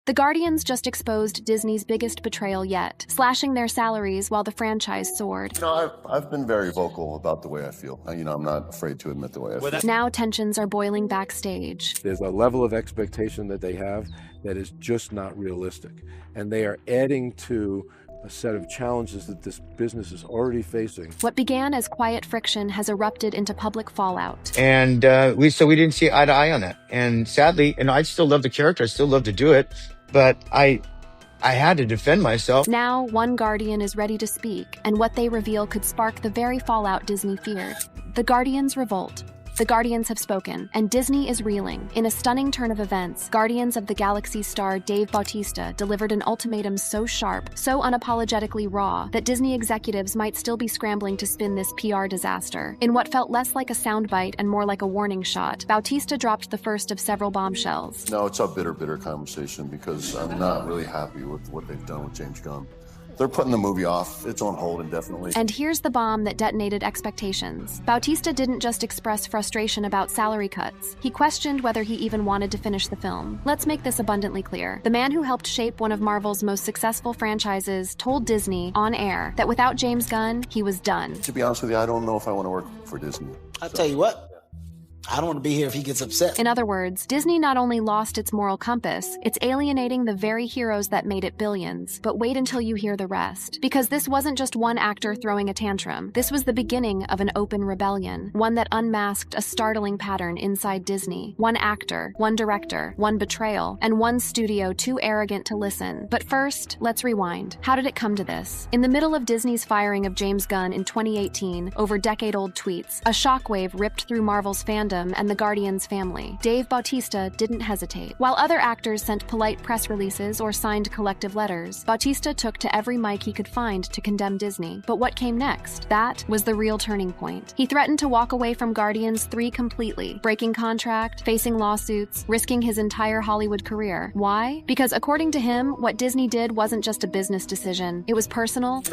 The Guardians just exposed Disney's biggest betrayal yet, slashing their salaries while the franchise soared. I've been very vocal about the way I feel. I'm not afraid to admit the way I feel. Now tensions are boiling backstage. There's a level of expectation that they have that is just not realistic. And they are adding to a set of challenges that this business is already facing. What began as quiet friction has erupted into public fallout. And we didn't see eye to eye on that. And sadly, and I still love the character, I still love to do it, but I had to defend myself. Now, one Guardian is ready to speak, and what they reveal could spark the very fallout Disney feared. The Guardians revolt. The Guardians have spoken, and Disney is reeling. In a stunning turn of events, Guardians of the Galaxy star Dave Bautista delivered an ultimatum so sharp, so unapologetically raw, that Disney executives might still be scrambling to spin this PR disaster. In what felt less like a soundbite and more like a warning shot, Bautista dropped the first of several bombshells. No, it's a bitter conversation because I'm not really happy with what they've done with James Gunn. They're putting the movie off. It's on hold indefinitely. And here's the bomb that detonated expectations. Bautista didn't just express frustration about salary cuts. He questioned whether he even wanted to finish the film. Let's make this abundantly clear. The man who helped shape one of Marvel's most successful franchises told Disney, on air, that without James Gunn, he was done. To be honest with you, I don't know if I want to work for Disney. I'll tell you what. I don't want to be here if he gets upset. In other words, Disney not only lost its moral compass, it's alienating the very heroes that made it billions. But wait until you hear the rest. Because this wasn't just one actor throwing a tantrum. This was the beginning of an open rebellion, one that unmasked a startling pattern inside Disney. One actor, one director, one betrayal, and one studio too arrogant to listen. But first, let's rewind. How did it come to this? In the middle of Disney's firing of James Gunn in 2018 over decade-old tweets, a shockwave ripped through Marvel's fandom and the Guardians family. Dave Bautista didn't hesitate. While other actors sent polite press releases or signed collective letters, Bautista took to every mic he could find to condemn Disney. But what came next? That was the real turning point. He threatened to walk away from Guardians 3 completely, breaking contract, facing lawsuits, risking his entire Hollywood career. Why? Because according to him, what Disney did wasn't just a business decision. It was personal.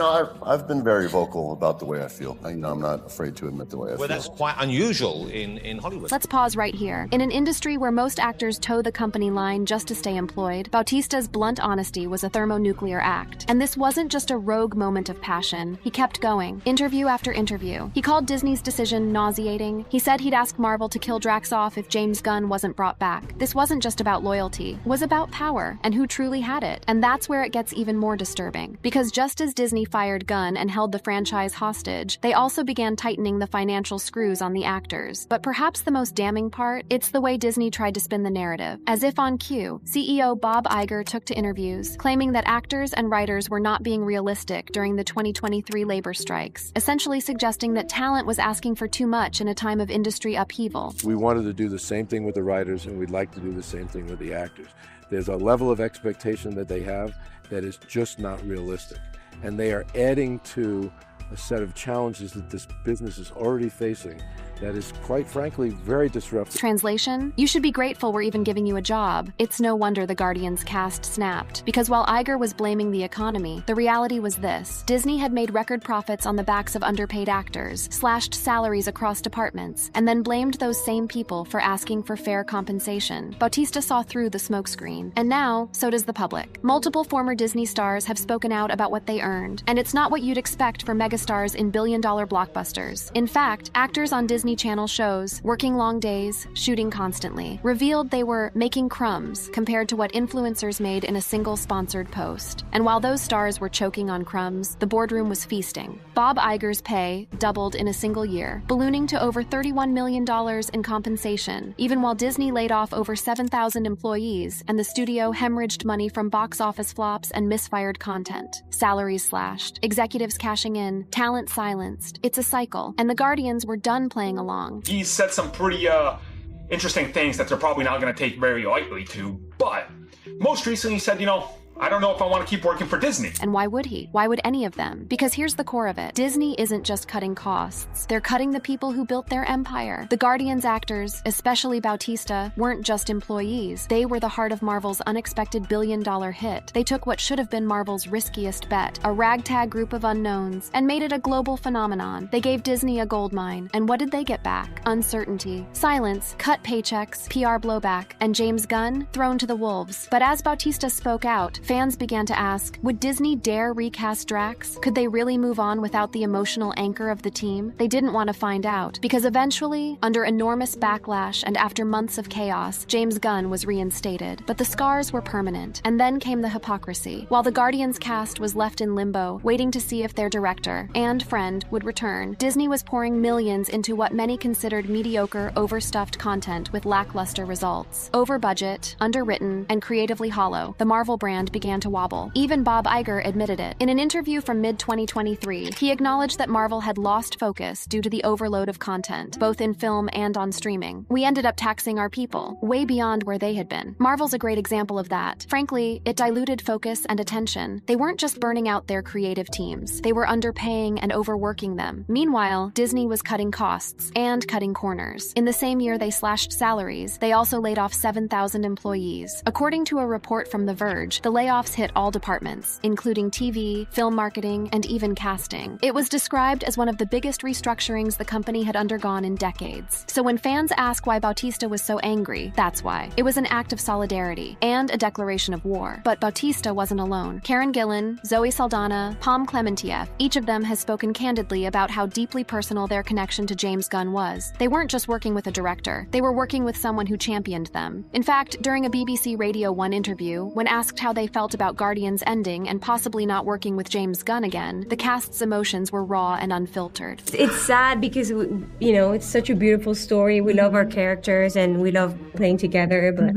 I've been very vocal about the way I feel. I'm not afraid to admit the way I feel. Well, that's quite unusual in Hollywood. Let's pause right here. In an industry where most actors toe the company line just to stay employed, Bautista's blunt honesty was a thermonuclear act. And this wasn't just a rogue moment of passion. He kept going, interview after interview. He called Disney's decision nauseating. He said he'd ask Marvel to kill Drax off if James Gunn wasn't brought back. This wasn't just about loyalty. It was about power and who truly had it. And that's where it gets even more disturbing. Because just as Disney fired Gunn and held the franchise hostage, they also began tightening the financial screws on the actors. But perhaps the most damning part, it's the way Disney tried to spin the narrative. As if on cue, CEO Bob Iger took to interviews, claiming that actors and writers were not being realistic during the 2023 labor strikes, essentially suggesting that talent was asking for too much in a time of industry upheaval. We wanted to do the same thing with the writers, and we'd like to do the same thing with the actors. There's a level of expectation that they have that is just not realistic. And they are adding to a set of challenges that this business is already facing that is, quite frankly, very disruptive. Translation? You should be grateful we're even giving you a job. It's no wonder the Guardians cast snapped. Because while Iger was blaming the economy, the reality was this. Disney had made record profits on the backs of underpaid actors, slashed salaries across departments, and then blamed those same people for asking for fair compensation. Bautista saw through the smokescreen. And now, so does the public. Multiple former Disney stars have spoken out about what they earned. And it's not what you'd expect from megastars in billion-dollar blockbusters. In fact, actors on Disney Channel shows, working long days, shooting constantly, revealed they were making crumbs compared to what influencers made in a single sponsored post. And while those stars were choking on crumbs, the boardroom was feasting. Bob Iger's pay doubled in a single year, ballooning to over $31 million in compensation, even while Disney laid off over 7,000 employees and the studio hemorrhaged money from box office flops and misfired content. Salaries slashed, executives cashing in, talent silenced. It's a cycle, and the Guardians were done playing along. He said some pretty interesting things that they're probably not going to take very lightly to, but most recently he said, I don't know if I want to keep working for Disney. And why would he? Why would any of them? Because here's the core of it. Disney isn't just cutting costs. They're cutting the people who built their empire. The Guardians actors, especially Bautista, weren't just employees. They were the heart of Marvel's unexpected billion-dollar hit. They took what should have been Marvel's riskiest bet, a ragtag group of unknowns, and made it a global phenomenon. They gave Disney a gold mine. And what did they get back? Uncertainty, silence, cut paychecks, PR blowback, and James Gunn thrown to the wolves. But as Bautista spoke out, fans began to ask, would Disney dare recast Drax? Could they really move on without the emotional anchor of the team? They didn't want to find out, because eventually, under enormous backlash and after months of chaos, James Gunn was reinstated. But the scars were permanent, and then came the hypocrisy. While the Guardians cast was left in limbo, waiting to see if their director and friend would return, Disney was pouring millions into what many considered mediocre, overstuffed content with lackluster results. Over budget, underwritten, and creatively hollow, the Marvel brand began to wobble. Even Bob Iger admitted it. In an interview from mid-2023, he acknowledged that Marvel had lost focus due to the overload of content, both in film and on streaming. We ended up taxing our people, way beyond where they had been. Marvel's a great example of that. Frankly, it diluted focus and attention. They weren't just burning out their creative teams. They were underpaying and overworking them. Meanwhile, Disney was cutting costs and cutting corners. In the same year they slashed salaries, they also laid off 7,000 employees. According to a report from The Verge, the layoffs hit all departments, including TV, film marketing, and even casting. It was described as one of the biggest restructurings the company had undergone in decades. So when fans ask why Bautista was so angry, that's why. It was an act of solidarity and a declaration of war. But Bautista wasn't alone. Karen Gillan, Zoe Saldana, Pom Klementieff, each of them has spoken candidly about how deeply personal their connection to James Gunn was. They weren't just working with a director, they were working with someone who championed them. In fact, during a BBC Radio 1 interview, when asked how they felt about Guardians ending and possibly not working with James Gunn again, the cast's emotions were raw and unfiltered. It's sad because, it's such a beautiful story. We love our characters and we love playing together, but...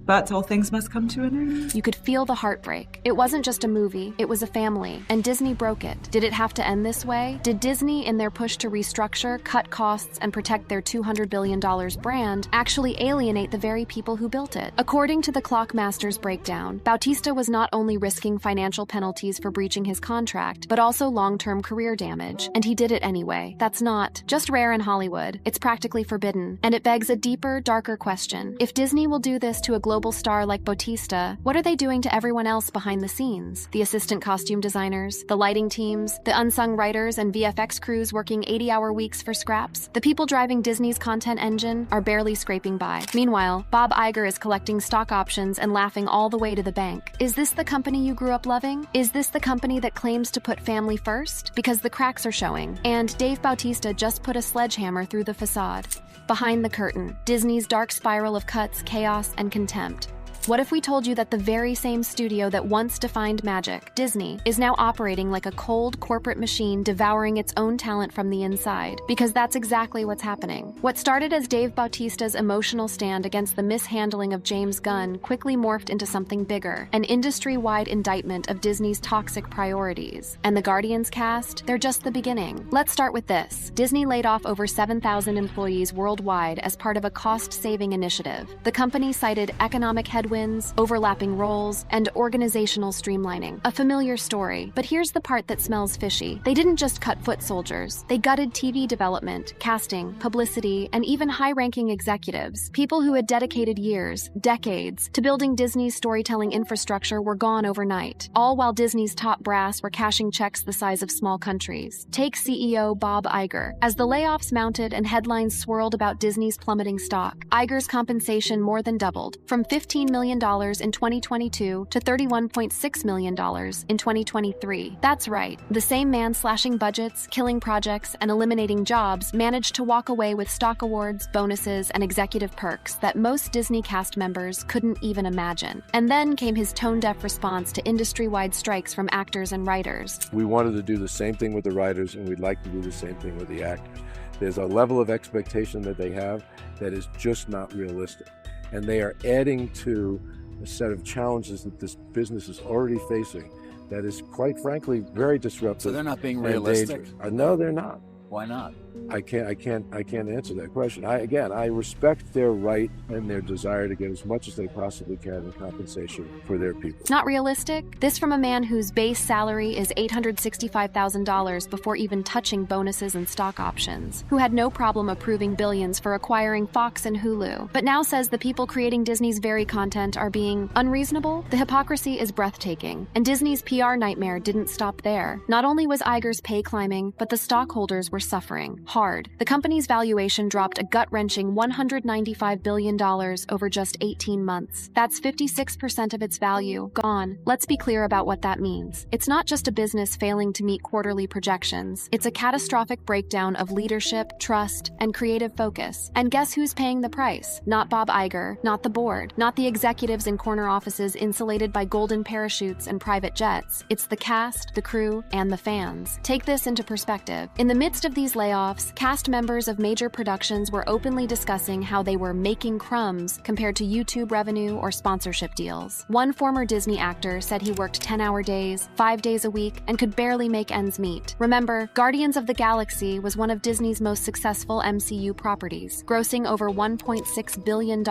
But all things must come to an end. You could feel the heartbreak. It wasn't just a movie, it was a family, and Disney broke it. Did it have to end this way? Did Disney, in their push to restructure, cut costs, and protect their $200 billion brand, actually alienate the very people who built it? According to the Clockmaster's breakdown, Bautista was not only risking financial penalties for breaching his contract, but also long-term career damage. And he did it anyway. That's not just rare in Hollywood. It's practically forbidden. And it begs a deeper, darker question. If Disney will do this to a global star like Bautista, what are they doing to everyone else behind the scenes? The assistant costume designers, the lighting teams, the unsung writers and VFX crews working 80-hour weeks for scraps? The people driving Disney's content engine are barely scraping by. Meanwhile, Bob Iger is collecting stock options and laughing all the way to the bank. Is this the company you grew up loving? Is this the company that claims to put family first? Because the cracks are showing, and Dave Bautista just put a sledgehammer through the facade. Behind the curtain, Disney's dark spiral of cuts, chaos, and contempt. What if we told you that the very same studio that once defined magic, Disney, is now operating like a cold corporate machine devouring its own talent from the inside? Because that's exactly what's happening. What started as Dave Bautista's emotional stand against the mishandling of James Gunn quickly morphed into something bigger, an industry-wide indictment of Disney's toxic priorities. And the Guardians cast? They're just the beginning. Let's start with this. Disney laid off over 7,000 employees worldwide as part of a cost-saving initiative. The company cited economic headwinds, overlapping roles, and organizational streamlining. A familiar story, but here's the part that smells fishy. They didn't just cut foot soldiers. They gutted TV development, casting, publicity, and even high-ranking executives. People who had dedicated years, decades, to building Disney's storytelling infrastructure were gone overnight, all while Disney's top brass were cashing checks the size of small countries. Take CEO Bob Iger. As the layoffs mounted and headlines swirled about Disney's plummeting stock, Iger's compensation more than doubled, from $15 million in 2022 to $31.6 million in 2023. That's right. The same man slashing budgets, killing projects, and eliminating jobs managed to walk away with stock awards, bonuses, and executive perks that most Disney cast members couldn't even imagine. And then came his tone-deaf response to industry-wide strikes from actors and writers. We wanted to do the same thing with the writers, and we'd like to do the same thing with the actors. There's a level of expectation that they have that is just not realistic. And they are adding to a set of challenges that this business is already facing that is, quite frankly, very disruptive. So they're not being realistic? No, they're not. Why not? I can't answer that question. I respect their right and their desire to get as much as they possibly can in compensation for their people. Not realistic? This from a man whose base salary is $865,000 before even touching bonuses and stock options, who had no problem approving billions for acquiring Fox and Hulu, but now says the people creating Disney's very content are being unreasonable? The hypocrisy is breathtaking, and Disney's PR nightmare didn't stop there. Not only was Iger's pay climbing, but the stockholders were suffering hard. The company's valuation dropped a gut-wrenching $195 billion over just 18 months. That's 56% of its value gone. Let's be clear about what that means. It's not just a business failing to meet quarterly projections. It's a catastrophic breakdown of leadership, trust, and creative focus. And guess who's paying the price? Not Bob Iger, not the board, not the executives in corner offices insulated by golden parachutes and private jets. It's the cast, the crew, and the fans. Take this into perspective. In the midst of these layoffs, cast members of major productions were openly discussing how they were making crumbs compared to YouTube revenue or sponsorship deals. One former Disney actor said he worked 10-hour days, 5 days a week, and could barely make ends meet. Remember, Guardians of the Galaxy was one of Disney's most successful MCU properties, grossing over $1.6 billion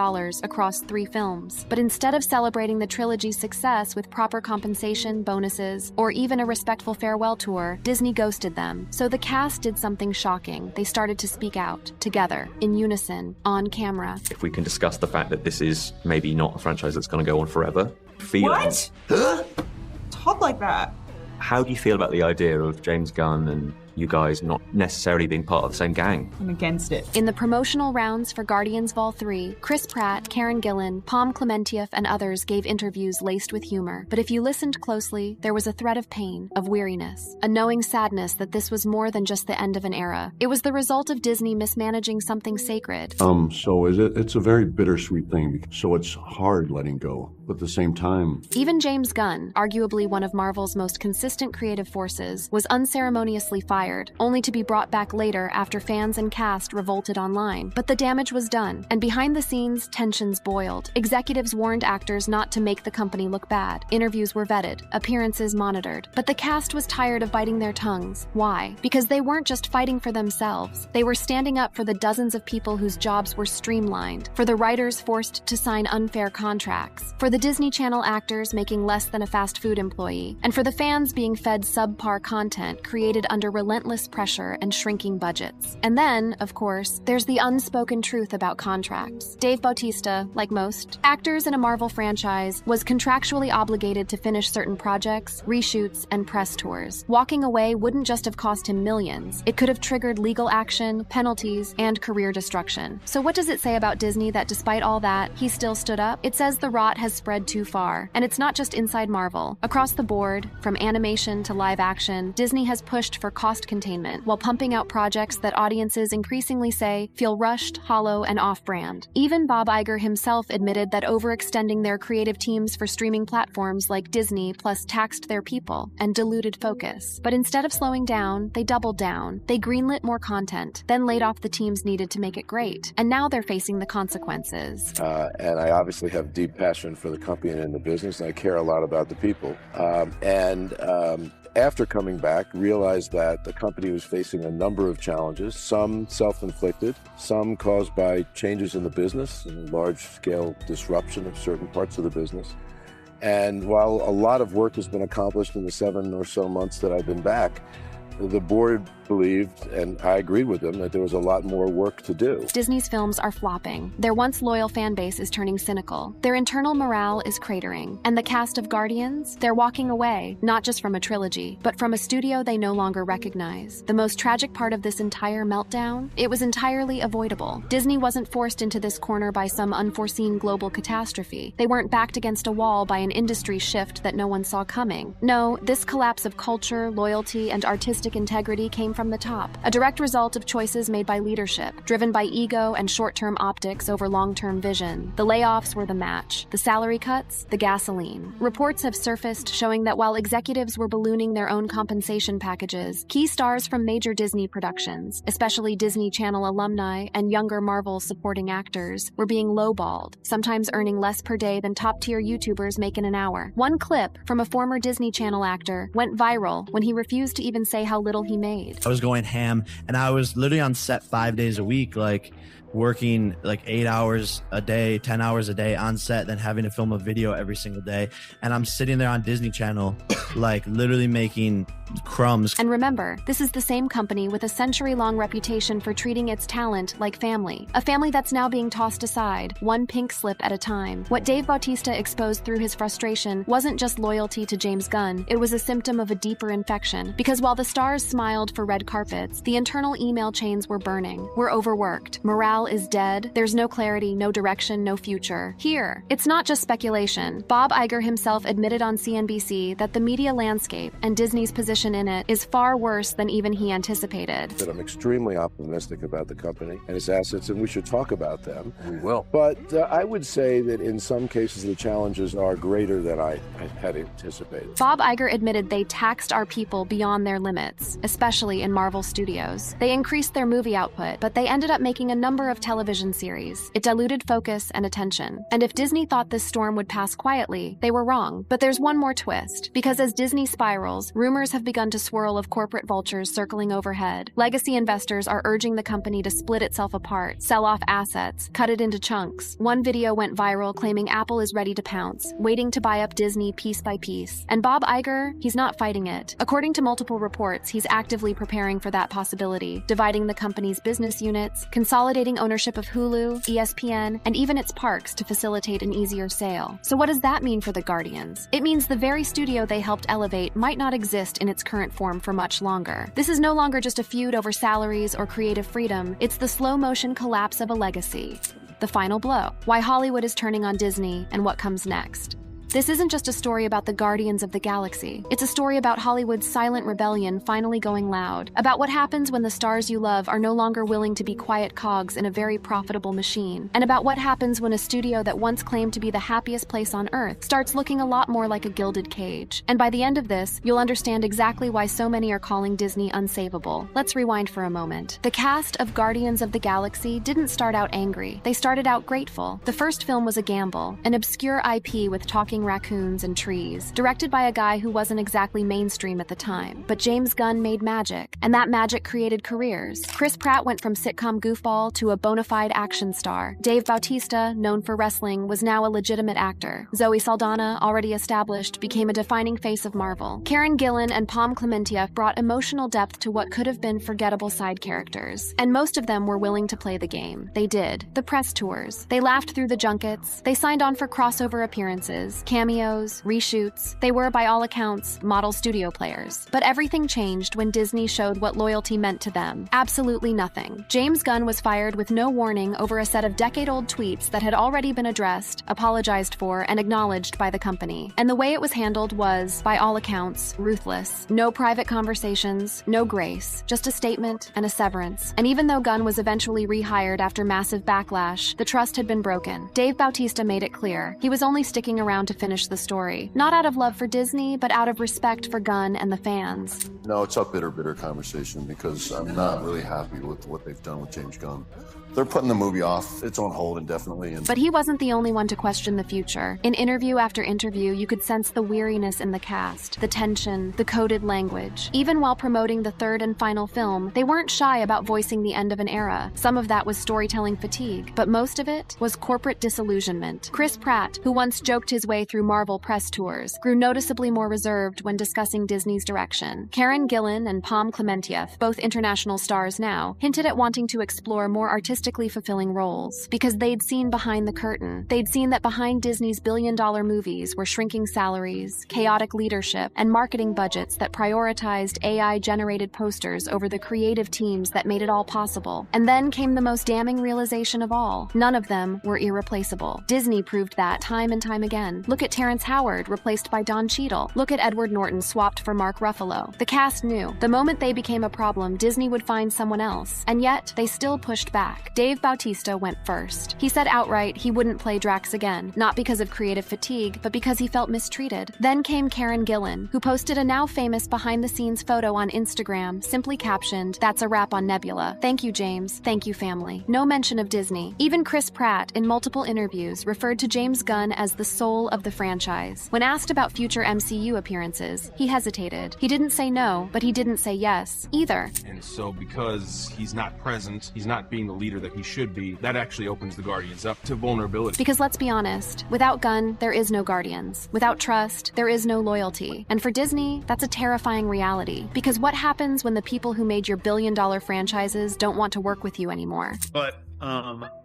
across 3 films. But instead of celebrating the trilogy's success with proper compensation, bonuses, or even a respectful farewell tour, Disney ghosted them. So the cast did something shocking. They started to speak out, together, in unison, on camera. If we can discuss the fact that this is maybe not a franchise that's going to go on forever. What? Talk like that. How do you feel about the idea of James Gunn and you guys not necessarily being part of the same gang? I'm against it. In the promotional rounds for Guardians Vol. 3, Chris Pratt, Karen Gillan, Pom Klementieff, and others gave interviews laced with humor. But if you listened closely, there was a thread of pain, of weariness, a knowing sadness that this was more than just the end of an era. It was the result of Disney mismanaging something sacred. So it's a very bittersweet thing. So it's hard letting go, but at the same time, Even James Gunn, arguably one of Marvel's most consistent creative forces, was unceremoniously fired, only to be brought back later after fans and cast revolted online. But the damage was done, and behind the scenes, tensions boiled. Executives warned actors not to make the company look bad. Interviews were vetted, appearances monitored. But the cast was tired of biting their tongues. Why? Because they weren't just fighting for themselves. They were standing up for the dozens of people whose jobs were streamlined, for the writers forced to sign unfair contracts, for the Disney Channel actors making less than a fast food employee, and for the fans being fed subpar content created under relentless pressure and shrinking budgets. And then, of course, there's the unspoken truth about contracts. Dave Bautista, like most actors in a Marvel franchise, was contractually obligated to finish certain projects, reshoots, and press tours. Walking away wouldn't just have cost him millions. It could have triggered legal action, penalties, and career destruction. So what does it say about Disney that despite all that, he still stood up? It says the rot has spread too far. And it's not just inside Marvel. Across the board, from animation to live action, Disney has pushed for cost containment while pumping out projects that audiences increasingly say feel rushed, hollow, and off-brand. Even Bob Iger himself admitted that overextending their creative teams for streaming platforms like Disney Plus taxed their people and diluted focus. But instead of slowing down, they doubled down. They greenlit more content, then laid off the teams needed to make it great. And now they're facing the consequences. And I obviously have deep passion for the company and the business, and I care a lot about the people. After coming back, realized that the company was facing a number of challenges, some self-inflicted, some caused by changes in the business and large-scale disruption of certain parts of the business. And while a lot of work has been accomplished in the 7 or so months that I've been back, the board believed, and I agreed with them, that there was a lot more work to do. Disney's films are flopping. Their once loyal fan base is turning cynical. Their internal morale is cratering. And the cast of Guardians, they're walking away, not just from a trilogy, but from a studio they no longer recognize. The most tragic part of this entire meltdown? It was entirely avoidable. Disney wasn't forced into this corner by some unforeseen global catastrophe. They weren't backed against a wall by an industry shift that no one saw coming. No, this collapse of culture, loyalty, and artistic integrity came from the top, a direct result of choices made by leadership, driven by ego and short-term optics over long-term vision. The layoffs were the match, the salary cuts, the gasoline. Reports have surfaced showing that while executives were ballooning their own compensation packages, key stars from major Disney productions, especially Disney Channel alumni and younger Marvel supporting actors, were being lowballed, sometimes earning less per day than top-tier YouTubers make in an hour. One clip from a former Disney Channel actor went viral when he refused to even say how little he made. was going ham, and I was literally on set 5 days a week, like working like 8 hours a day, 10 hours a day on set, then having to film a video every single day. And I'm sitting there on Disney Channel, like literally making crumbs. And remember, this is the same company with a century-long reputation for treating its talent like family. A family that's now being tossed aside, one pink slip at a time. What Dave Bautista exposed through his frustration wasn't just loyalty to James Gunn, it was a symptom of a deeper infection. Because while the stars smiled for red carpets, the internal email chains were burning. We're overworked. Morale is dead. There's no clarity, no direction, no future. Here, it's not just speculation. Bob Iger himself admitted on CNBC that the media landscape and Disney's position in it is far worse than even he anticipated. But I'm extremely optimistic about the company and its assets, and we should talk about them. We will. But I would say that in some cases the challenges are greater than I had anticipated. Bob Iger admitted they taxed our people beyond their limits, especially in Marvel Studios. They increased their movie output, but they ended up making a number of television series. It diluted focus and attention. And if Disney thought this storm would pass quietly, they were wrong. But there's one more twist, because as Disney spirals, rumors have begun to swirl of corporate vultures circling overhead. Legacy investors are urging the company to split itself apart, sell off assets, cut it into chunks. One video went viral claiming Apple is ready to pounce, waiting to buy up Disney piece by piece. And Bob Iger, he's not fighting it. According to multiple reports, he's actively preparing for that possibility, dividing the company's business units, consolidating ownership of Hulu, ESPN, and even its parks to facilitate an easier sale. So what does that mean for the Guardians? It means the very studio they helped elevate might not exist in its current form for much longer. This is no longer just a feud over salaries or creative freedom, it's the slow-motion collapse of a legacy. The final blow. Why Hollywood is turning on Disney and what comes next. This isn't just a story about the Guardians of the Galaxy. It's a story about Hollywood's silent rebellion finally going loud, about what happens when the stars you love are no longer willing to be quiet cogs in a very profitable machine, and about what happens when a studio that once claimed to be the happiest place on Earth starts looking a lot more like a gilded cage. And by the end of this, you'll understand exactly why so many are calling Disney unsavable. Let's rewind for a moment. The cast of Guardians of the Galaxy didn't start out angry. They started out grateful. The first film was a gamble, an obscure IP with talking raccoons and trees, directed by a guy who wasn't exactly mainstream at the time. But James Gunn made magic, and that magic created careers. Chris Pratt went from sitcom goofball to a bona fide action star. Dave Bautista, known for wrestling, was now a legitimate actor. Zoe Saldana, already established, became a defining face of Marvel. Karen Gillan and Pom Klementieff brought emotional depth to what could have been forgettable side characters. And most of them were willing to play the game. They did. The press tours. They laughed through the junkets. They signed on for crossover appearances, cameos, reshoots. They were, by all accounts, model studio players. But everything changed when Disney showed what loyalty meant to them. Absolutely nothing. James Gunn was fired with no warning over a set of decade-old tweets that had already been addressed, apologized for, and acknowledged by the company. And the way it was handled was, by all accounts, ruthless. No private conversations, no grace, just a statement and a severance. And even though Gunn was eventually rehired after massive backlash, the trust had been broken. Dave Bautista made it clear. He was only sticking around to finish the story. Not out of love for Disney, but out of respect for Gunn and the fans. No, it's a bitter conversation because I'm not really happy with what they've done with James Gunn. They're putting the movie off. It's on hold indefinitely. But he wasn't the only one to question the future. In interview after interview, you could sense the weariness in the cast, the tension, the coded language. Even while promoting the third and final film, they weren't shy about voicing the end of an era. Some of that was storytelling fatigue, but most of it was corporate disillusionment. Chris Pratt, who once joked his way through Marvel press tours, grew noticeably more reserved when discussing Disney's direction. Karen Gillan and Pom Klementieff, both international stars now, hinted at wanting to explore more artistically fulfilling roles, because they'd seen behind the curtain. They'd seen that behind Disney's billion-dollar movies were shrinking salaries, chaotic leadership, and marketing budgets that prioritized AI-generated posters over the creative teams that made it all possible. And then came the most damning realization of all. None of them were irreplaceable. Disney proved that time and time again. Look at Terrence Howard, replaced by Don Cheadle. Look at Edward Norton, swapped for Mark Ruffalo. The cast knew. The moment they became a problem, Disney would find someone else. And yet, they still pushed back. back, Dave Bautista went first. He said outright he wouldn't play Drax again, not because of creative fatigue, but because he felt mistreated. Then came Karen Gillan, who posted a now famous behind-the-scenes photo on Instagram, simply captioned, "That's a wrap on Nebula. Thank you, James. Thank you, family." No mention of Disney. Even Chris Pratt, in multiple interviews, referred to James Gunn as the soul of the franchise. When asked about future MCU appearances, he hesitated. He didn't say no, but he didn't say yes either. And so because he's not present, he's not being the leader that he should be, that actually opens the Guardians up to vulnerability. Because let's be honest, without Gunn, there is no Guardians. Without trust, there is no loyalty. And for Disney, that's a terrifying reality. Because what happens when the people who made your billion-dollar franchises don't want to work with you anymore? But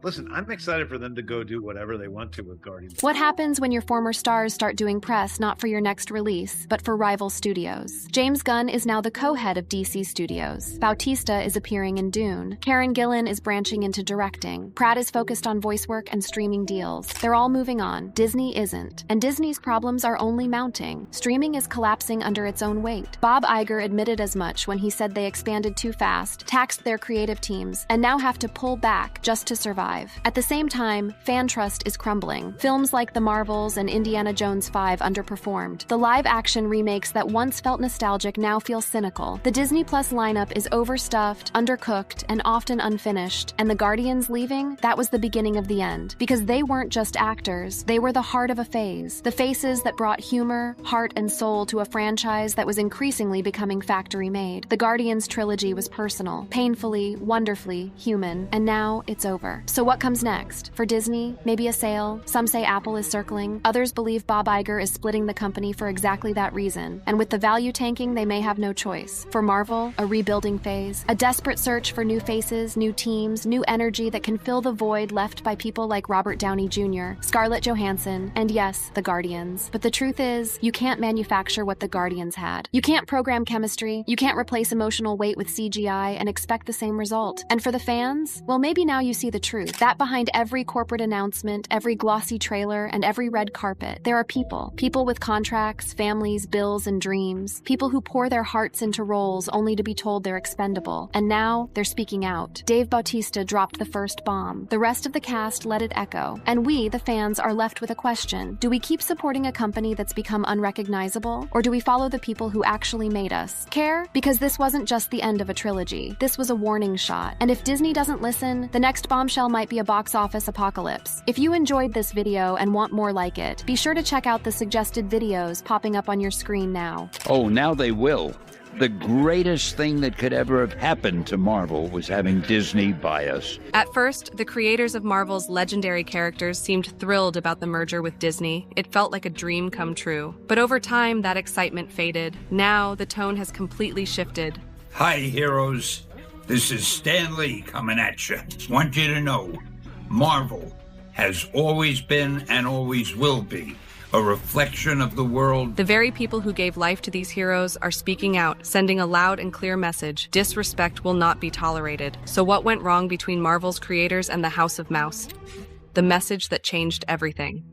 listen, I'm excited for them to go do whatever they want to with Guardians. What happens when your former stars start doing press not for your next release, but for rival studios? James Gunn is now the co-head of DC Studios. Bautista is appearing in Dune. Karen Gillan is branching into directing. Pratt is focused on voice work and streaming deals. They're all moving on. Disney isn't. And Disney's problems are only mounting. Streaming is collapsing under its own weight. Bob Iger admitted as much when he said they expanded too fast, taxed their creative teams, and now have to pull back just to survive. At the same time, fan trust is crumbling. Films like The Marvels and Indiana Jones 5 underperformed. The live-action remakes that once felt nostalgic now feel cynical. The Disney Plus lineup is overstuffed, undercooked, and often unfinished. And the Guardians leaving, that was the beginning of the end. Because they weren't just actors, they were the heart of a phase. The faces that brought humor, heart, and soul to a franchise that was increasingly becoming factory-made. The Guardians trilogy was personal, painfully, wonderfully human, and now it's over. So what comes next? For Disney, maybe a sale. Some say Apple is circling. Others believe Bob Iger is splitting the company for exactly that reason. And with the value tanking, they may have no choice. For Marvel, a rebuilding phase. A desperate search for new faces, new teams, new energy that can fill the void left by people like Robert Downey Jr., Scarlett Johansson, and yes, the Guardians. But the truth is, you can't manufacture what the Guardians had. You can't program chemistry. You can't replace emotional weight with CGI and expect the same result. And for the fans, well, maybe now you see the truth. That behind every corporate announcement, every glossy trailer, and every red carpet, there are people. People with contracts, families, bills, and dreams. People who pour their hearts into roles only to be told they're expendable. And now, they're speaking out. Dave Bautista dropped the first bomb. The rest of the cast let it echo. And we, the fans, are left with a question. Do we keep supporting a company that's become unrecognizable? Or do we follow the people who actually made us? Care? Because this wasn't just the end of a trilogy. This was a warning shot. And if Disney doesn't listen, the next bombshell might be a box office apocalypse. If you enjoyed this video and want more like it, be sure to check out the suggested videos popping up on your screen now. Oh, now they will. The greatest thing that could ever have happened to Marvel was having Disney buy us. At first, the creators of Marvel's legendary characters seemed thrilled about the merger with Disney. It felt like a dream come true. But over time, that excitement faded. Now, the tone has completely shifted. Hi, heroes. This is Stan Lee coming at you. Want you to know, Marvel has always been and always will be a reflection of the world. The very people who gave life to these heroes are speaking out, sending a loud and clear message. Disrespect will not be tolerated. So what went wrong between Marvel's creators and the House of Mouse? The message that changed everything.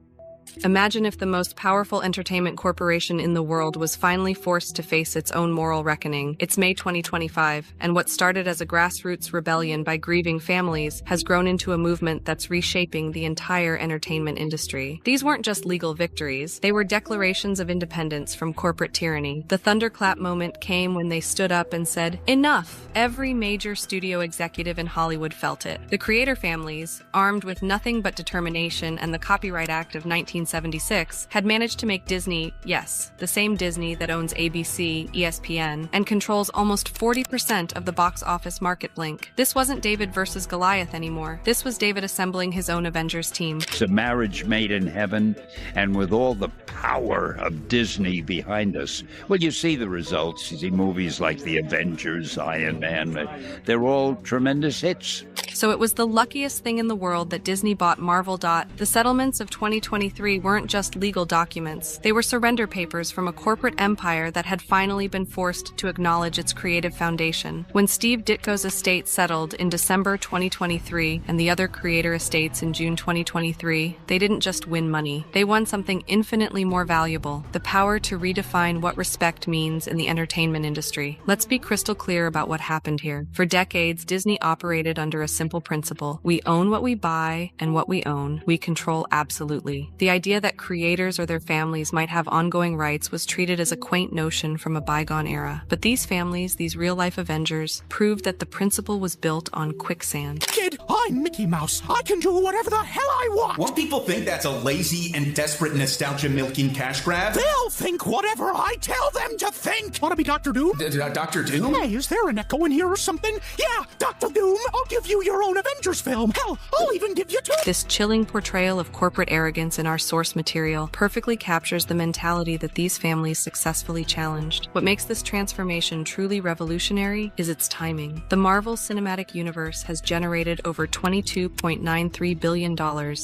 Imagine if the most powerful entertainment corporation in the world was finally forced to face its own moral reckoning. It's May 2025, and what started as a grassroots rebellion by grieving families has grown into a movement that's reshaping the entire entertainment industry. These weren't just legal victories, they were declarations of independence from corporate tyranny. The thunderclap moment came when they stood up and said, "Enough!" Every major studio executive in Hollywood felt it. The creator families, armed with nothing but determination and the Copyright Act of 1976, had managed to make Disney, yes, the same Disney that owns ABC, ESPN, and controls almost 40% of the box office market blink. This wasn't David versus Goliath anymore. This was David assembling his own Avengers team. It's a marriage made in heaven, and with all the power of Disney behind us, well, you see the results. You see movies like The Avengers, Iron Man, they're all tremendous hits. So it was the luckiest thing in the world that Disney bought Marvel. The settlements of 2023 weren't just legal documents. They were surrender papers from a corporate empire that had finally been forced to acknowledge its creative foundation. When Steve Ditko's estate settled in December 2023 and the other creator estates in June 2023, they didn't just win money. They won something infinitely more valuable, the power to redefine what respect means in the entertainment industry. Let's be crystal clear about what happened here. For decades, Disney operated under a simple principle. We own what we buy, and what we own, we control absolutely. The idea that creators or their families might have ongoing rights was treated as a quaint notion from a bygone era. But these families, these real-life Avengers, proved that the principle was built on quicksand. Kid, I'm Mickey Mouse. I can do whatever the hell I want. Won't people think that's a lazy and desperate nostalgia-milking cash grab? They'll think whatever I tell them to think. Want to be Dr. Doom? Dr. Doom? Hey, is there an echo in here or something? Yeah, Dr. Doom. I'll give you your own Avengers film. Hell, I'll even give you two. This chilling portrayal of corporate arrogance in our source material perfectly captures the mentality that these families successfully challenged. What makes this transformation truly revolutionary is its timing. The Marvel Cinematic Universe has generated over $22.93 billion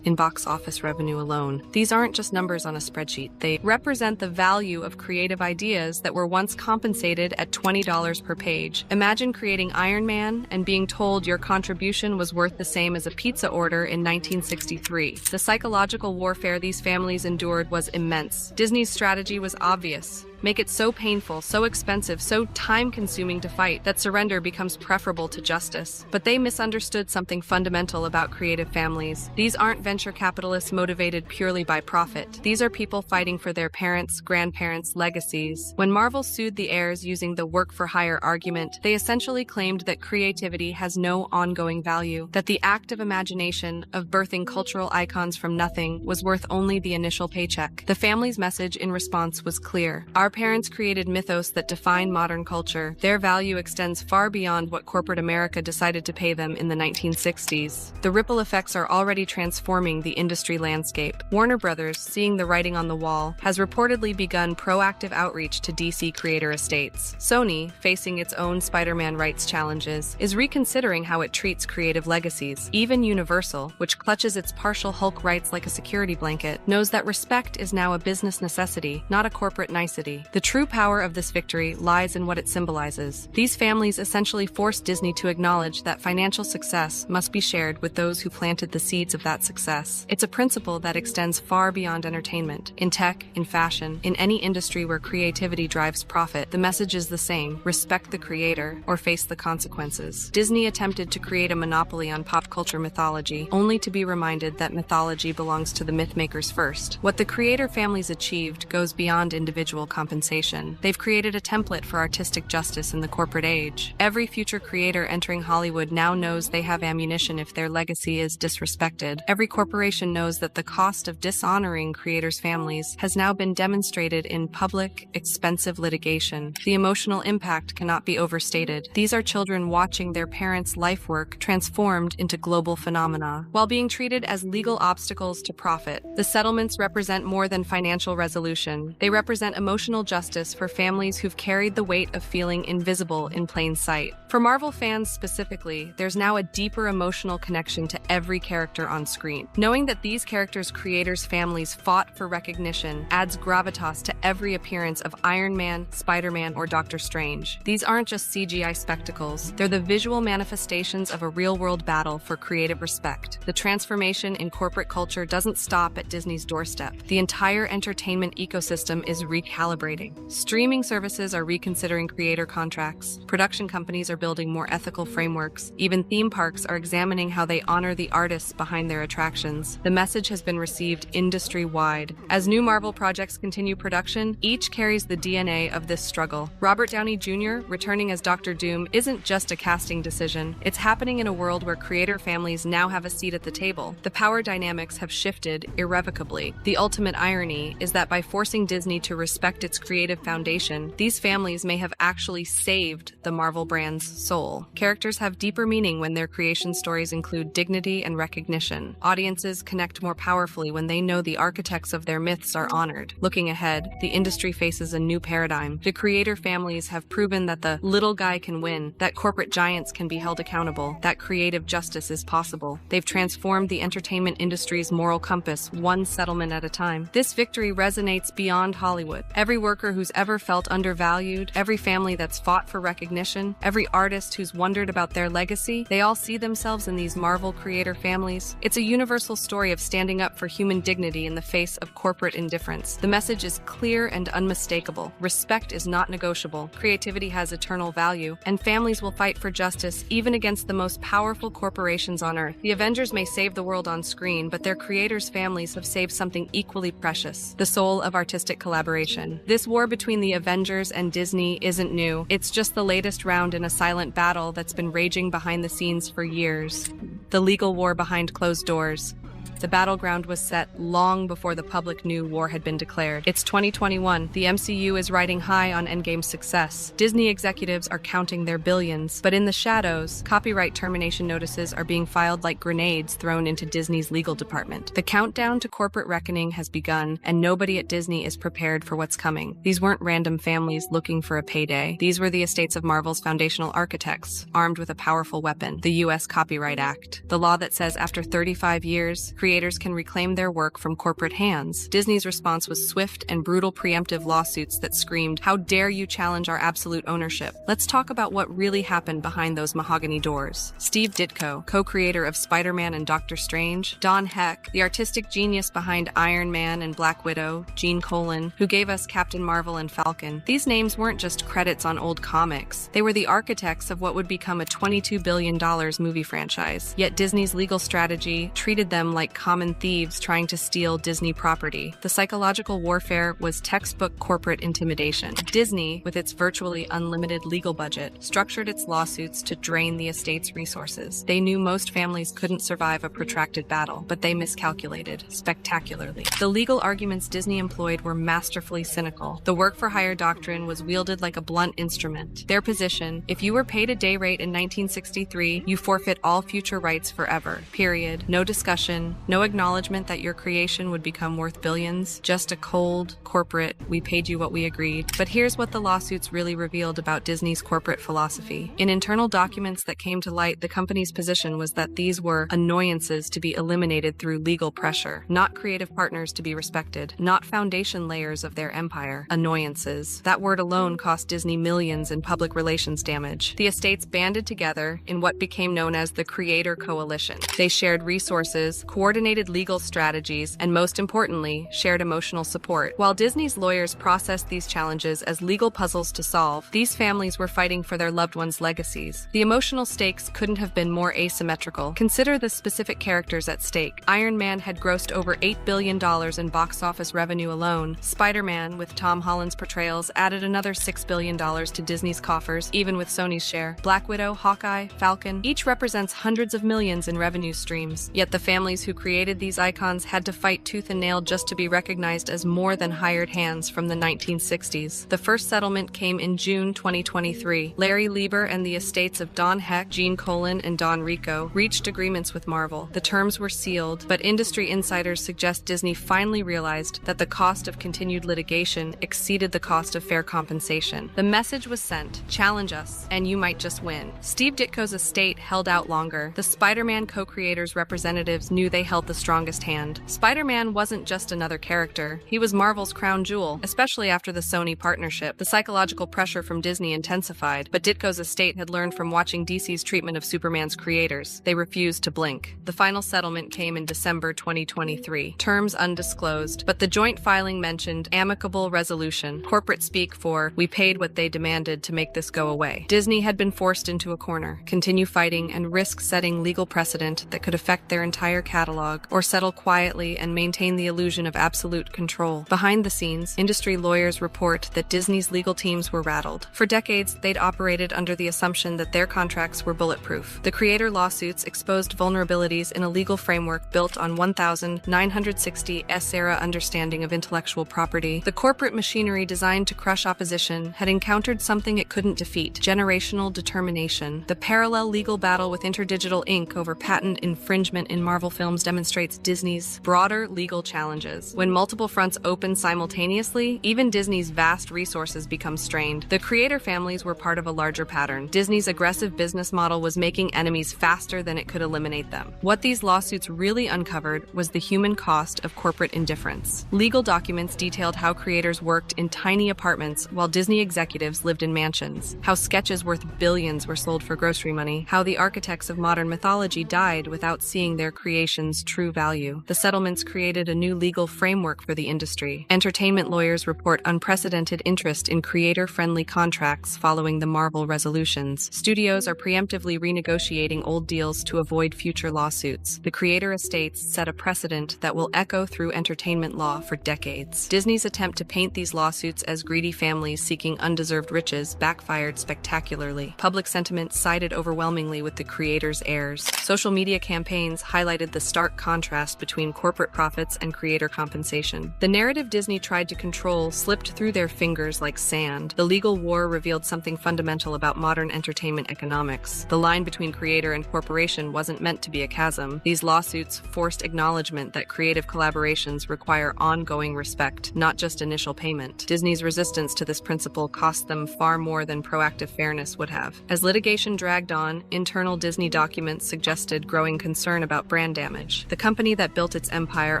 in box office revenue alone. These aren't just numbers on a spreadsheet. They represent the value of creative ideas that were once compensated at $20 per page. Imagine creating Iron Man and being told your contribution was worth the same as a pizza order in 1963. The psychological warfare these families endured was immense. Disney's strategy was obvious. Make it so painful, so expensive, so time-consuming to fight that surrender becomes preferable to justice. But they misunderstood something fundamental about creative families. These aren't venture capitalists motivated purely by profit. These are people fighting for their parents, grandparents' legacies. When Marvel sued the heirs using the work-for-hire argument, they essentially claimed that creativity has no ongoing value, that the act of imagination, of birthing cultural icons from nothing, was worth only the initial paycheck. The family's message in response was clear. Our parents created mythos that define modern culture. Their value extends far beyond what corporate America decided to pay them in the 1960s. The ripple effects are already transforming the industry landscape. Warner Brothers, seeing the writing on the wall, has reportedly begun proactive outreach to DC creator estates. Sony, facing its own Spider-Man rights challenges, is reconsidering how it treats creative legacies. Even Universal, which clutches its partial Hulk rights like a security blanket, knows that respect is now a business necessity, not a corporate nicety. The true power of this victory lies in what it symbolizes. These families essentially forced Disney to acknowledge that financial success must be shared with those who planted the seeds of that success. It's a principle that extends far beyond entertainment. In tech, in fashion, in any industry where creativity drives profit, the message is the same: respect the creator or face the consequences. Disney attempted to create a monopoly on pop culture mythology, only to be reminded that mythology belongs to the mythmakers first. What the creator families achieved goes beyond individual compensation. They've created a template for artistic justice in the corporate age. Every future creator entering Hollywood now knows they have ammunition if their legacy is disrespected. Every corporation knows that the cost of dishonoring creators' families has now been demonstrated in public, expensive litigation. The emotional impact cannot be overstated. These are children watching their parents' life work transformed into global phenomena, while being treated as legal obstacles to profit. The settlements represent more than financial resolution. They represent emotional justice for families who've carried the weight of feeling invisible in plain sight. For Marvel fans specifically, there's now a deeper emotional connection to every character on screen. Knowing that these characters' creators' families fought for recognition adds gravitas to every appearance of Iron Man, Spider-Man, or Doctor Strange. These aren't just CGI spectacles. They're the visual manifestations of a real-world battle for creative respect. The transformation in corporate culture doesn't stop at Disney's doorstep. The entire entertainment ecosystem is recalibrating. Streaming services are reconsidering creator contracts. Production companies are building more ethical frameworks. Even theme parks are examining how they honor the artists behind their attractions. The message has been received industry-wide. As new Marvel projects continue production, each carries the DNA of this struggle. Robert Downey Jr. returning as Dr. Doom isn't just a casting decision. It's happening in a world where creator families now have a seat at the table. The power dynamics have shifted irrevocably. The ultimate irony is that by forcing Disney to respect its creative foundation, these families may have actually saved the Marvel brand's soul. Characters have deeper meaning when their creation stories include dignity and recognition. Audiences connect more powerfully when they know the architects of their myths are honored. Looking ahead, the industry faces a new paradigm. The creator families have proven that the little guy can win, that corporate giants can be held accountable, that creative justice is possible. They've transformed the entertainment industry's moral compass, one settlement at a time. This victory resonates beyond Hollywood. Every worker who's ever felt undervalued, every family that's fought for recognition, every artist who's wondered about their legacy, they all see themselves in these Marvel creator families. It's a universal story of standing up for human dignity in the face of corporate indifference. The message is clear and unmistakable. Respect is not negotiable, creativity has eternal value, and families will fight for justice even against the most powerful corporations on Earth. The Avengers may save the world on screen, but their creators' families have saved something equally precious, the soul of artistic collaboration. This war between the Avengers and Disney isn't new. It's just the latest round in a silent battle that's been raging behind the scenes for years. The legal war behind closed doors. The battleground was set long before the public knew war had been declared. It's 2021. The MCU is riding high on Endgame's success. Disney executives are counting their billions. But in the shadows, copyright termination notices are being filed like grenades thrown into Disney's legal department. The countdown to corporate reckoning has begun, and nobody at Disney is prepared for what's coming. These weren't random families looking for a payday. These were the estates of Marvel's foundational architects, armed with a powerful weapon, the U.S. Copyright Act, the law that says after 35 years, creators can reclaim their work from corporate hands. Disney's response was swift and brutal preemptive lawsuits that screamed, "How dare you challenge our absolute ownership?" Let's talk about what really happened behind those mahogany doors. Steve Ditko, co-creator of Spider-Man and Doctor Strange, Don Heck, the artistic genius behind Iron Man and Black Widow, Gene Colan, who gave us Captain Marvel and Falcon. These names weren't just credits on old comics. They were the architects of what would become a $22 billion movie franchise. Yet Disney's legal strategy treated them like common thieves trying to steal Disney property. The psychological warfare was textbook corporate intimidation. Disney, with its virtually unlimited legal budget, structured its lawsuits to drain the estate's resources. They knew most families couldn't survive a protracted battle, but they miscalculated spectacularly. The legal arguments Disney employed were masterfully cynical. The work-for-hire doctrine was wielded like a blunt instrument. Their position: if you were paid a day rate in 1963, you forfeit all future rights forever. Period. No discussion, no acknowledgement that your creation would become worth billions, just a cold, corporate, we paid you what we agreed. But here's what the lawsuits really revealed about Disney's corporate philosophy. In internal documents that came to light, the company's position was that these were annoyances to be eliminated through legal pressure, not creative partners to be respected, not foundation layers of their empire. Annoyances. That word alone cost Disney millions in public relations damage. The estates banded together in what became known as the Creator Coalition. They shared resources, coordinated legal strategies, and most importantly, shared emotional support. While Disney's lawyers processed these challenges as legal puzzles to solve, these families were fighting for their loved ones' legacies. The emotional stakes couldn't have been more asymmetrical. Consider the specific characters at stake. Iron Man had grossed over $8 billion in box office revenue alone. Spider-Man, with Tom Holland's portrayals, added another $6 billion to Disney's coffers, even with Sony's share. Black Widow, Hawkeye, Falcon, each represents hundreds of millions in revenue streams. Yet the families who created these icons had to fight tooth and nail just to be recognized as more than hired hands from the 1960s. The first settlement came in June 2023. Larry Lieber and the estates of Don Heck, Gene Colan, and Don Rico reached agreements with Marvel. The terms were sealed, but industry insiders suggest Disney finally realized that the cost of continued litigation exceeded the cost of fair compensation. The message was sent: challenge us, and you might just win. Steve Ditko's estate held out longer. The Spider-Man co-creators' representatives knew they held the strongest hand. Spider-Man wasn't just another character. He was Marvel's crown jewel, especially after the Sony partnership. The psychological pressure from Disney intensified, but Ditko's estate had learned from watching DC's treatment of Superman's creators. They refused to blink. The final settlement came in December 2023. Terms undisclosed, but the joint filing mentioned amicable resolution, corporate speak for "we paid what they demanded to make this go away." Disney had been forced into a corner: continue fighting and risk setting legal precedent that could affect their entire catalog, or settle quietly and maintain the illusion of absolute control. Behind the scenes, industry lawyers report that Disney's legal teams were rattled. For decades, they'd operated under the assumption that their contracts were bulletproof. The creator lawsuits exposed vulnerabilities in a legal framework built on 1960 S-era understanding of intellectual property. The corporate machinery designed to crush opposition had encountered something it couldn't defeat: generational determination. The parallel legal battle with InterDigital Inc. over patent infringement in Marvel films demonstrates Disney's broader legal challenges. When multiple fronts open simultaneously, even Disney's vast resources become strained. The creator families were part of a larger pattern. Disney's aggressive business model was making enemies faster than it could eliminate them. What these lawsuits really uncovered was the human cost of corporate indifference. Legal documents detailed how creators worked in tiny apartments while Disney executives lived in mansions, how sketches worth billions were sold for grocery money, how the architects of modern mythology died without seeing their creations film's true value. The settlements created a new legal framework for the industry. Entertainment lawyers report unprecedented interest in creator-friendly contracts following the Marvel resolutions. Studios are preemptively renegotiating old deals to avoid future lawsuits. The creator estates set a precedent that will echo through entertainment law for decades. Disney's attempt to paint these lawsuits as greedy families seeking undeserved riches backfired spectacularly. Public sentiment sided overwhelmingly with the creator's heirs. Social media campaigns highlighted the stark contrast between corporate profits and creator compensation. The narrative Disney tried to control slipped through their fingers like sand. The legal war revealed something fundamental about modern entertainment economics. The line between creator and corporation wasn't meant to be a chasm. These lawsuits forced acknowledgement that creative collaborations require ongoing respect, not just initial payment. Disney's resistance to this principle cost them far more than proactive fairness would have. As litigation dragged on, internal Disney documents suggested growing concern about brand damage. The company that built its empire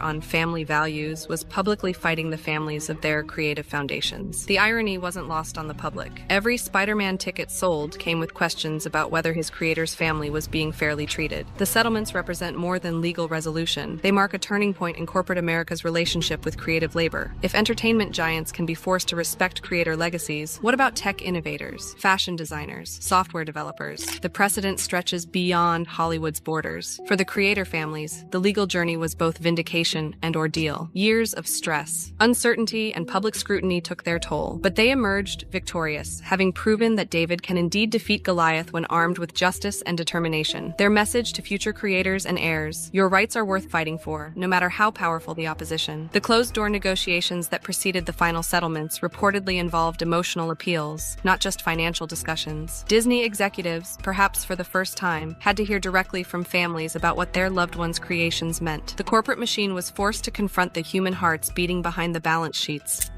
on family values was publicly fighting the families of their creative foundations. The irony wasn't lost on the public. Every Spider-Man ticket sold came with questions about whether his creator's family was being fairly treated. The settlements represent more than legal resolution. They mark a turning point in corporate America's relationship with creative labor. If entertainment giants can be forced to respect creator legacies, what about tech innovators, fashion designers, software developers? The precedent stretches beyond Hollywood's borders. For the creator families, the legal journey was both vindication and ordeal. Years of stress, uncertainty, and public scrutiny took their toll, but they emerged victorious, having proven that David can indeed defeat Goliath when armed with justice and determination. Their message to future creators and heirs: your rights are worth fighting for, no matter how powerful the opposition. The closed-door negotiations that preceded the final settlements reportedly involved emotional appeals, not just financial discussions. Disney executives, perhaps for the first time, had to hear directly from families about what their loved ones' creations meant. The corporate machine was forced to confront the human hearts beating behind the balance sheets,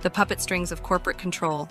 the puppet strings of corporate control.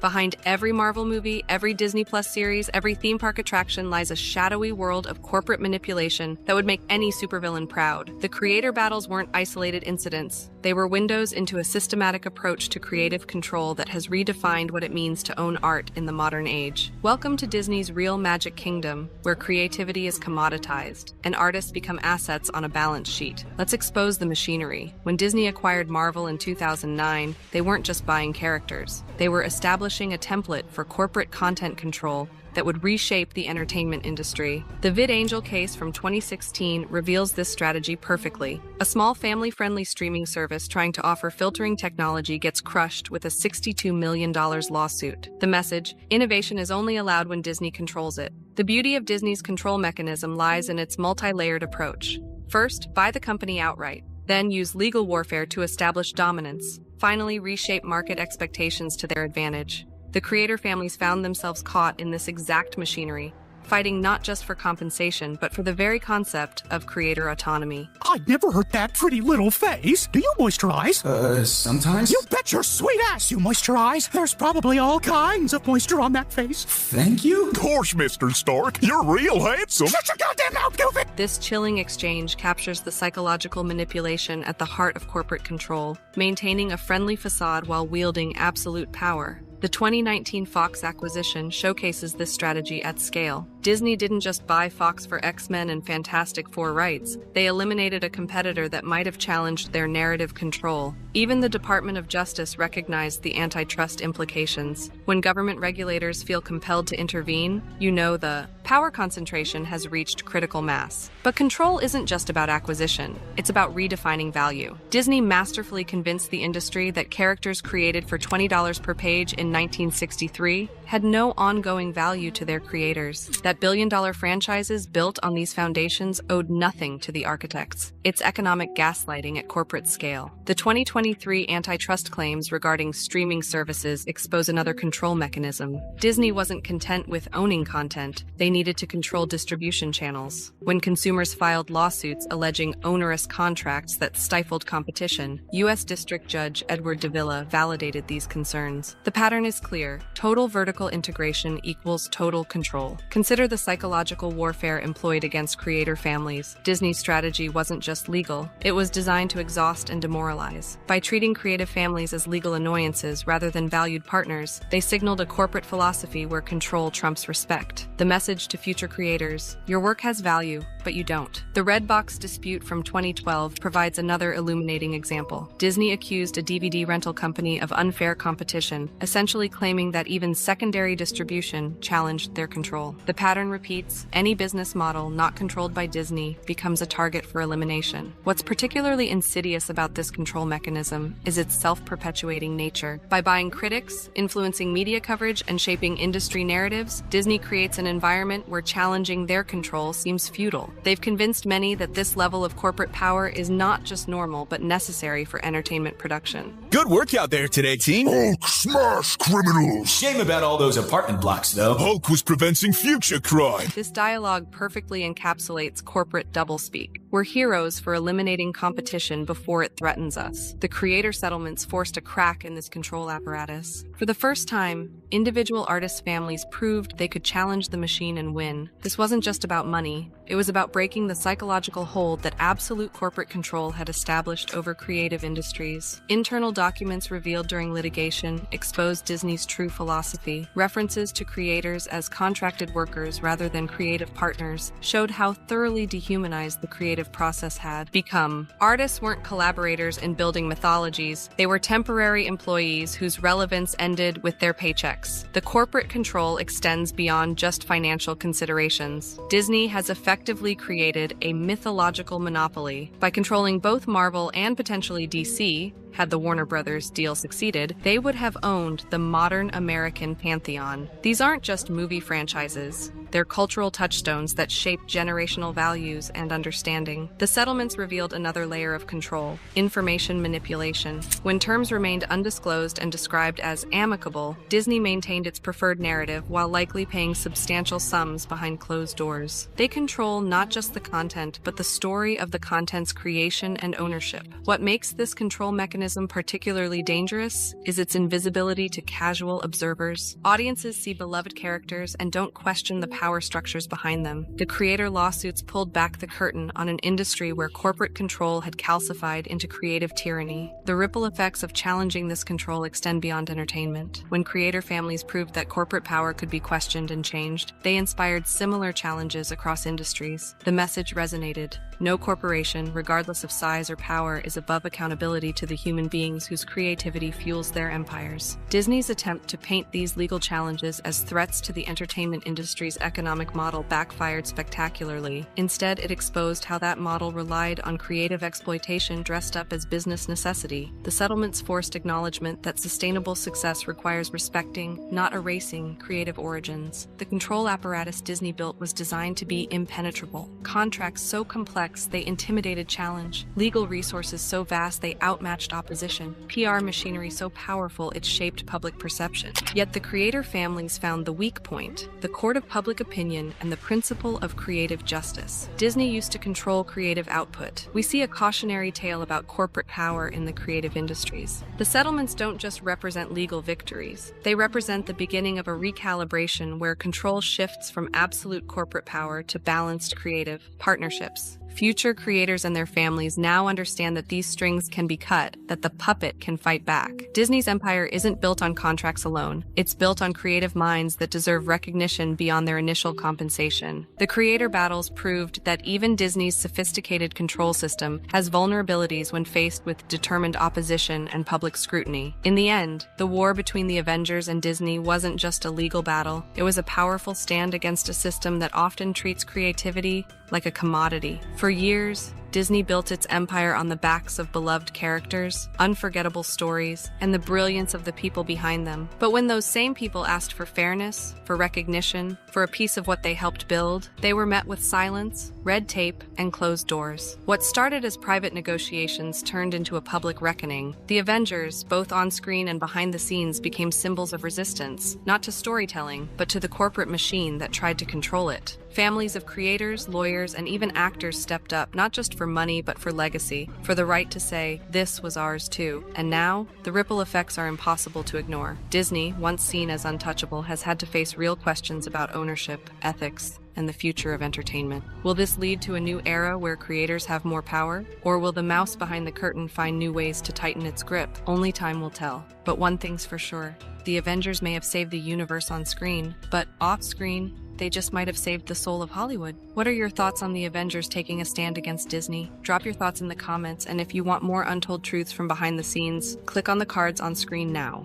Behind every Marvel movie, every Disney Plus series, every theme park attraction lies a shadowy world of corporate manipulation that would make any supervillain proud. The creator battles weren't isolated incidents. They were windows into a systematic approach to creative control that has redefined what it means to own art in the modern age. Welcome to Disney's real magic kingdom, where creativity is commoditized and artists become assets on a balance sheet. Let's expose the machinery. When Disney acquired Marvel in 2009, they weren't just buying characters. They were establishing a template for corporate content control that would reshape the entertainment industry. The VidAngel case from 2016 reveals this strategy perfectly. A small family-friendly streaming service trying to offer filtering technology gets crushed with a $62 million lawsuit. The message: innovation is only allowed when Disney controls it. The beauty of Disney's control mechanism lies in its multi-layered approach. First, buy the company outright. Then use legal warfare to establish dominance. Finally, reshape market expectations to their advantage. The creator families found themselves caught in this exact machinery, fighting not just for compensation, but for the very concept of creator autonomy. I'd never heard that pretty little face. Do you moisturize? Sometimes. You bet your sweet ass you moisturize. There's probably all kinds of moisture on that face. Thank you. Gosh, Mr. Stark, you're real handsome. Shut your goddamn mouth, goofy! This chilling exchange captures the psychological manipulation at the heart of corporate control, maintaining a friendly facade while wielding absolute power. The 2019 Fox acquisition showcases this strategy at scale. Disney didn't just buy Fox for X-Men and Fantastic Four rights. They eliminated a competitor that might have challenged their narrative control. Even the Department of Justice recognized the antitrust implications. When government regulators feel compelled to intervene, you know the power concentration has reached critical mass. But control isn't just about acquisition. It's about redefining value. Disney masterfully convinced the industry that characters created for $20 per page in 1963 had no ongoing value to their creators. That billion-dollar franchises built on these foundations owed nothing to the architects. It's economic gaslighting at corporate scale. The 2023 antitrust claims regarding streaming services expose another control mechanism. Disney wasn't content with owning content. They needed to control distribution channels. When consumers filed lawsuits alleging onerous contracts that stifled competition, U.S. District Judge Edward Davila validated these concerns. The pattern is clear. Total vertical integration equals total control. Consider the psychological warfare employed against creator families. Disney's strategy wasn't just legal. It was designed to exhaust and demoralize. By treating creative families as legal annoyances rather than valued partners, they signaled a corporate philosophy where control trumps respect. The message message to future creators: your work has value, but you don't. The Redbox dispute from 2012 provides another illuminating example. Disney accused a DVD rental company of unfair competition, essentially claiming that even secondary distribution challenged their control. The pattern repeats: any business model not controlled by Disney becomes a target for elimination. What's particularly insidious about this control mechanism is its self-perpetuating nature. By buying critics, influencing media coverage, and shaping industry narratives, Disney creates an environment where challenging their control seems futile. They've convinced many that this level of corporate power is not just normal, but necessary for entertainment production. Good work out there today, team. Hulk smash criminals. Shame about all those apartment blocks, though. Hulk was preventing future crime. This dialogue perfectly encapsulates corporate doublespeak. We're heroes for eliminating competition before it threatens us. The creator settlements forced a crack in this control apparatus. For the first time, individual artists' families proved they could challenge the machine and win. This wasn't just about money. It was about breaking the psychological hold that absolute corporate control had established over creative industries. Internal documents revealed during litigation exposed Disney's true philosophy. References to creators as contracted workers rather than creative partners showed how thoroughly dehumanized the creative process had become. Artists weren't collaborators in building mythologies. They were temporary employees whose relevance ended with their paychecks. The corporate control extends beyond just financial considerations. Disney has effectively created a mythological monopoly. By controlling both Marvel and potentially DC, had the Warner Brothers deal succeeded, they would have owned the modern American pantheon. These aren't just movie franchises. They're cultural touchstones that shape generational values and understanding. The settlements revealed another layer of control: information manipulation. When terms remained undisclosed and described as amicable, Disney maintained its preferred narrative while likely paying substantial sums behind closed doors. They control not just the content, but the story of the content's creation and ownership. What makes this control mechanism particularly dangerous is its invisibility to casual observers. Audiences see beloved characters and don't question the power structures behind them. The creator lawsuits pulled back the curtain on an industry where corporate control had calcified into creative tyranny. The ripple effects of challenging this control extend beyond entertainment. When creator families proved that corporate power could be questioned and changed, they inspired similar challenges across industries. The message resonated: no corporation, regardless of size or power, is above accountability to the human beings whose creativity fuels their empires. Disney's attempt to paint these legal challenges as threats to the entertainment industry's economic model backfired spectacularly. Instead, it exposed how that model relied on creative exploitation dressed up as business necessity. The settlements forced acknowledgement that sustainable success requires respecting, not erasing, creative origins. The control apparatus Disney built was designed to be impenetrable. Contracts so complex they intimidated challenge. Legal resources so vast they outmatched opposition. PR machinery so powerful it shaped public perception. Yet the creator families found the weak point: the court of public opinion and the principle of creative justice. Disney used to control creative output. We see a cautionary tale about corporate power in the creative industries. The settlements don't just represent legal victories. They represent the beginning of a recalibration where control shifts from absolute corporate power to balanced creative partnerships. Future creators and their families now understand that these strings can be cut, that the puppet can fight back. Disney's empire isn't built on contracts alone. It's built on creative minds that deserve recognition beyond their initial compensation. The creator battles proved that even Disney's sophisticated control system has vulnerabilities when faced with determined opposition and public scrutiny. In the end, the war between the Avengers and Disney wasn't just a legal battle. It was a powerful stand against a system that often treats creativity like a commodity. For years, Disney built its empire on the backs of beloved characters, unforgettable stories, and the brilliance of the people behind them. But when those same people asked for fairness, for recognition, for a piece of what they helped build, they were met with silence, red tape, and closed doors. What started as private negotiations turned into a public reckoning. The Avengers, both on screen and behind the scenes, became symbols of resistance, not to storytelling, but to the corporate machine that tried to control it. Families of creators, lawyers, and even actors stepped up, not just for money, but for legacy, for the right to say, this was ours too. And now, the ripple effects are impossible to ignore. Disney, once seen as untouchable, has had to face real questions about ownership, ethics, and the future of entertainment. Will this lead to a new era where creators have more power? Or will the mouse behind the curtain find new ways to tighten its grip? Only time will tell. But one thing's for sure. The Avengers may have saved the universe on screen, but off-screen, they just might have saved the soul of Hollywood. What are your thoughts on the Avengers taking a stand against Disney? Drop your thoughts in the comments, and if you want more untold truths from behind the scenes, click on the cards on screen now.